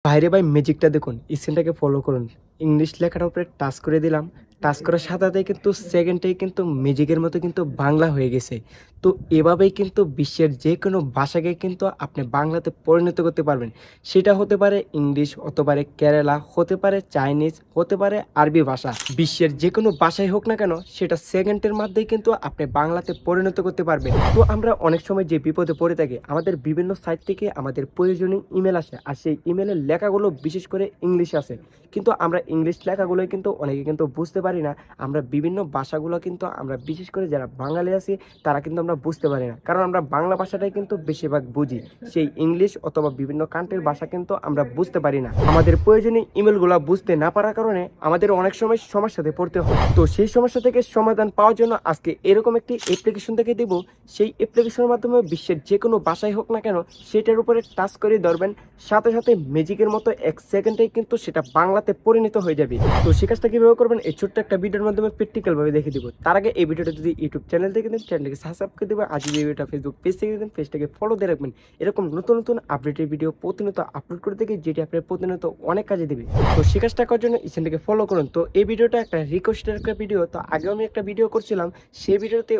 বাইরে ভাই ম্যাজিকটা দেখুন, স্ক্রিনটাকে ফলো করুন। ইংলিশ লেখাটার উপরে টাচ করে দিলাম। টাচ করার সাথে, সাথেই কিন্তু সেকেন্ডেই কিন্তু ম্যাজিকের মতো কিন্তু বাংলা হয়ে গেছে। তো এভাবেই কিন্তু বিশ্বের যেকোনো ভাষাকে কিন্তু আপনি বাংলাতে পরিণত করতে পারবেন। সেটা হতে পারে ইংলিশ, হতে পারে কেরালা, হতে পারে চাইনিজ, হতে পারে আরবি ভাষা। বিশ্বের যেকোনো ভাষাই হোক না কেন সেটা সেকেন্ডের মধ্যেই কিন্তু আপনি বাংলাতে পরিণত করতে পারবেন। তো আমরা অনেক সময় যে বিপদে পড়ে থাকি, আমাদের বিভিন্ন সাইট থেকে আমাদের প্রয়োজনীয় ইমেল আসে, আর সেই ইমেলের লেখাগুলো বিশেষ করে ইংলিশে আসে। কিন্তু আমরা ইংলিশ লেখাগুলোই কিন্তু অনেকে কিন্তু বুঝতে পারি না। আমরা বিভিন্ন ভাষাগুলো কিন্তু আমরা বিশেষ করে যারা বাঙালি আছি তারা কিন্তু আমরা বুঝতে পারি না, কারণ আমরা বাংলা ভাষাটাই কিন্তু বেশিরভাগ বুঝি। সেই ইংলিশ অথবা বিভিন্ন কান্ট্রির ভাষা কিন্তু আমরা বুঝতে পারি না। আমাদের প্রয়োজনীয় ইমেলগুলো বুঝতে না পারার কারণে আমাদের অনেক সময় সমস্যাতে পড়তে হয়। তো সেই সমস্যা থেকে সমাধান পাওয়ার জন্য আজকে এরকম একটি অ্যাপ্লিকেশন থেকে দেব। সেই অ্যাপ্লিকেশনের মাধ্যমে বিশ্বের যে কোনো ভাষায় হোক না কেন সেটার উপরে টাচ করে ধরবেন, সাথে সাথে ম্যাজিকের মতো 1 সেকেন্ডেই কিন্তু সেটা বাংলাতে পরিণত হয়ে যাবে। তো সেই কাজটা কিভাবে করবেন এই ছোট্ট একটা ভিডিওর মাধ্যমে প্র্যাকটিক্যাল ভাবে দেখে দিব। তার আগে এই ভিডিওটা যদি ইউটিউব চ্যানেল থেকে দেন, চ্যানেলটাকে সাবস্ক্রাইব করে দেবেন। আর যদি ভিডিওটা ফেসবুক পেজ থেকে দেন, পেজটাকে ফলো দিয়ে রাখবেন। এরকম নতুন নতুন আপডেটের ভিডিও প্রতিনিয়ত আপলোড করে থাকি, যেটি আপনার প্রতিনিয়ত অনেক কাজে দেবে। তো সেই কাজটা করার জন্য চ্যানেলটাকে ফলো করুন। তো এই ভিডিওটা একটা রিকোয়েস্টের একটা ভিডিও। তো আগেও আমি একটা ভিডিও করছিলাম, সেই ভিডিওতে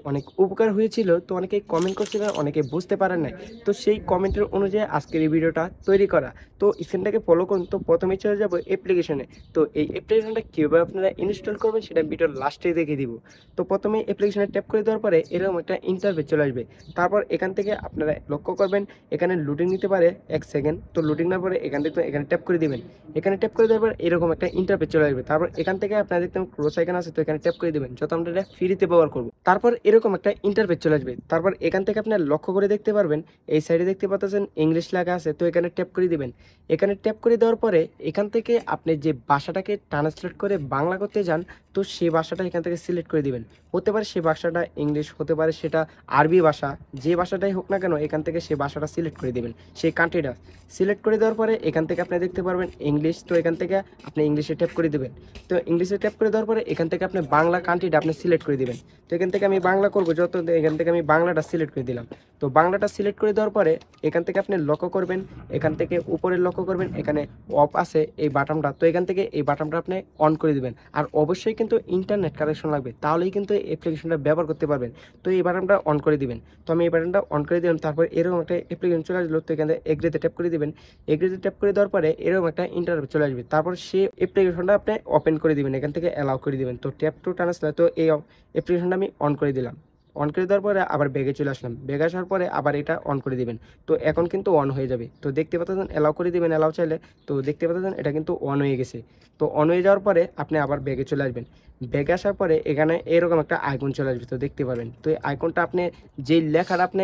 অনেক উপকার হয়েছিল। তো অনেকেই কমেন্ট করছিলেন, অনেকে বুঝতে পারেন নাই। তো সেই কমেন্টের অনুযায়ী আজকের এই ভিডিওটা তৈরি করা। তো স্ক্রিনটাকে ফলো করুন। তো প্রথমে চলে যাব অ্যাপ্লিকেশনে। তো এই অ্যাপ্লিকেশনটা কীভাবে আপনারা ইনস্টল করবেন সেটা ভিডিওর লাস্টে দেখিয়ে দিব। তো প্রথমে অ্যাপ্লিকেশনে ট্যাপ করে দেওয়ার পরে এরকম একটা ইন্টারফেস চলে আসবে। তারপর এখান থেকে আপনারা লক্ষ্য করবেন এখানে লোডিং নিতে পারে 1 সেকেন্ড। তো লোডিং নেওয়ার পরে এখান থেকে এখানে ট্যাপ করে দিবেন। এখানে ট্যাপ করে দেওয়ার পর এরকম একটা ইন্টারফেস চলে আসবে। তারপর এখান থেকে আপনারা দেখতেন ক্রস আইকন আছে, তো এখানে ট্যাপ করে দিবেন যত আমরা এটা ফ্রিতে ব্যবহার করব। তারপর এরকম একটা ইন্টারফেস চলে আসবে। তারপর এখান থেকে আপনারা লক্ষ্য করে দেখতে পারবেন এই সাইডে দেখতে পাচ্ছেন ইংলিশ লেখা আছে, তো এখানে ট্যাপ করে দিবেন। এখানে ট্যাপ করে দেওয়ার পরে এখান থেকে আপনি যে ভাষাটাকে ট্রান্সলেট করে বাংলা করতে যান, তো সেই ভাষাটা এখান থেকে সিলেক্ট করে দিবেন। হতে পারে সেই ভাষাটা ইংলিশ, হতে পারে সেটা আরবি ভাষা, যে ভাষাটাই হোক না কেন এখান থেকে সেই ভাষাটা সিলেক্ট করে দিবেন। সেই কান্ট্রিটা সিলেক্ট করে দেওয়ার পরে এখান থেকে আপনি দেখতে পারবেন ইংলিশ, তো এখান থেকে আপনি ইংলিশে ট্যাপ করে দিবেন। তো ইংলিশে ট্যাপ করে দেওয়ার পরে এখান থেকে আপনি বাংলা কান্ট্রিটা আপনি সিলেক্ট করে দিবেন। তো এখান থেকে আমি বাংলা করবো, যত এখান থেকে আমি বাংলাটা সিলেক্ট করে দিলাম। তো বাংলাটা সিলেক্ট করে দেওয়ার পরে এখান থেকে আপনি লক্ষ্য করবেন, এখান থেকে উপরে লক্ষ্য করবেন এখানে অফ আছে এই বাটনটা, তো এখান থেকে এই বাটনটা আপনি অন করে দিবেন। আর অবশ্যই কিন্তু ইন্টারনেট কানেকশন লাগবে, তাহলেই কিন্তু এই অ্যাপ্লিকেশনটা ব্যবহার করতে পারবেন। তো এই বাটনটা অন করে দিবেন। তো আমি এই বাটনটা অন করে দিলাম। তারপর এরকম একটা অ্যাপ্লিকেশন চলে আসলো, তো এখানে এগ্রিতে ট্যাপ করে দিবেন। এগ্রিতে ট্যাপ করে দেওয়ার পরে এরকম একটা ইন্টারফেস চলে আসবে। তারপর সেই অ্যাপ্লিকেশনটা আপনি ওপেন করে দিবেন, এখান থেকে অ্যালাউ করে দিবেন। তো ট্যাপ টু ট্রান্সলেট, তো এই অ্যাপ্লিকেশনটা আমি অন করে দিলাম। অন করে দেওয়ার পরে আবার ব্যাগে চলে আসলাম, ব্যাগে আসার পরে আবার এটা অন করে দিবেন। তো এখন কিন্তু অন হয়ে যাবে। তো দেখতে পাচ্ছেন অ্যালাউ করে দিবেন, অ্যালাউ চাইলে। তো দেখতে পাচ্ছেন এটা কিন্তু অন হয়ে গেছে। তো অন হয়ে যাওয়ার পরে আপনি আবার ব্যাগে চলে আসবেন। ব্যাগে আসার পরে এখানে এরকম একটা আইকন চলে আসবে, তো দেখতে পারবেন। তো এই আইকনটা আপনি যেই লেখাটা আপনি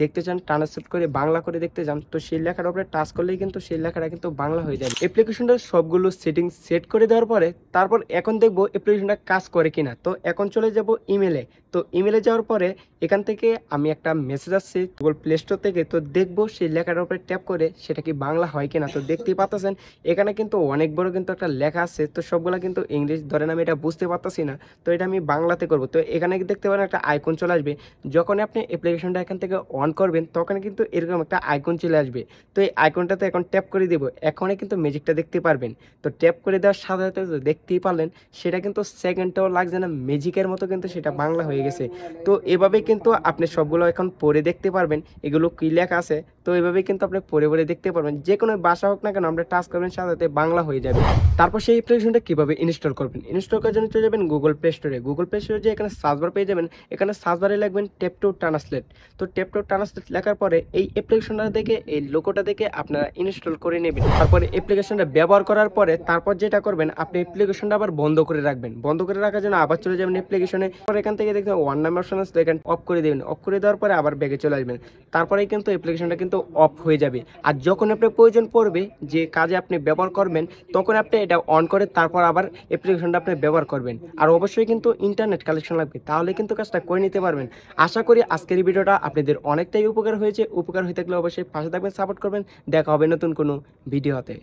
দেখতে চান, ট্রান্সলেট করে বাংলা করে দেখতে চান, তো সেই লেখার উপরে টাচ করলেই কিন্তু সেই লেখাটা কিন্তু বাংলা হয়ে যাবে। অ্যাপ্লিকেশনটার সবগুলো সেটিংস সেট করে দেওয়ার পরে তারপর এখন দেখবো অ্যাপ্লিকেশনটা কাজ করে কিনা। তো এখন চলে যাব ইমেলে। তো ইমেলে যাওয়ার পরে এখান থেকে আমি একটা মেসেজ আসছে গুগল প্লে স্টোর থেকে, তো দেখবো সেই লেখাটার উপরে ট্যাপ করে সেটা কি বাংলা হয় কিনা। তো দেখতেই পাচ্ছেন এখানে কিন্তু অনেক বড় কিন্তু একটা লেখা আছে, তো সবগুলা কিন্তু ইংলিশ, ধরেন আমি এটা বুঝতে পারতাছি না, তো এটা আমি বাংলাতে করব। তো এখানে দেখতে পারেন একটা আইকন চলে আসবে। যখন আপনি অ্যাপ্লিকেশনটা এখান থেকে অন করবেন তখন কিন্তু এরকম একটা আইকন চলে আসবে। তো এই আইকনটাতে এখন ট্যাপ করে দিব, এখনই কিন্তু ম্যাজিকটা দেখতে পারবেন। তো ট্যাপ করে দেওয়ার সাথে সাথে দেখতেই পারলেন সেটা কিন্তু সেকেন্ডটাও লাগছে না, ম্যাজিকের মতো কিন্তু সেটা বাংলা হয়ে গেছে। তো এভাবে কিন্তু আপনি সবগুলো এখন পড়ে দেখতে পারবেন এগুলো কি লেখা আছে। তো এভাবে কিন্তু আপনি পড়ে পড়ে দেখতে পারবেন, যে কোনো ভাষা হোক না কেন আমরা টাচ করবেন সাথে সাথে বাংলা হয়ে যাবে। তারপর সেই অ্যাপ্লিকেশনটা কীভাবে ইনস্টল করবেন, ইনস্টল করার জন্য চলে যাবেন গুগল প্লে স্টোরে। গুগল প্লে স্টোরে যে এখানে সার্চবার পেয়ে যাবেন, এখানে সার্চবারে লিখবেন ট্যাপ টু ট্রান্সলেট। তো ট্যাপ টু ট্রান্সলেট লেখার পরে এই অ্যাপ্লিকেশনটা দেখে, এই লোগোটা দেখে আপনারা ইনস্টল করে নেবেন। তারপরে অ্যাপ্লিকেশনটা ব্যবহার করার পরে তারপর যেটা করবেন, আপনি অ্যাপ্লিকেশনটা আবার বন্ধ করে রাখবেন। বন্ধ করে রাখার জন্য আবার চলে যাবেন অ্যাপ্লিকেশনে। পরে এখান থেকে দেখবেন ওয়ান নাম্বার অপশন আছে, এখানে অফ করে দেবেন। অফ করে দেওয়ার পরে আবার ব্যাগে চলে আসবেন। তারপরেই কিন্তু অ্যাপ্লিকেশনটা কিন্তু অফ হয়ে যাবে। আর যখন আপনার প্রয়োজন পড়বে যে কাজে আপনি ব্যবহার করবেন, তখন আপনি এটা অন করে তারপর আবার অ্যাপ্লিকেশনটা আপনি ব্যবহার করবেন। আর অবশ্যই কিন্তু ইন্টারনেট কানেকশন লাগবে, তাহলে কিন্তু কাজটা করে নিতে পারবেন। আশা করি আজকের এই ভিডিওটা আপনাদের অনেকটাই উপকার হয়েছে। উপকার হয়ে থাকলে অবশ্যই পাশে থাকবেন, সাপোর্ট করবেন। দেখা হবে নতুন কোনো ভিডিওতে।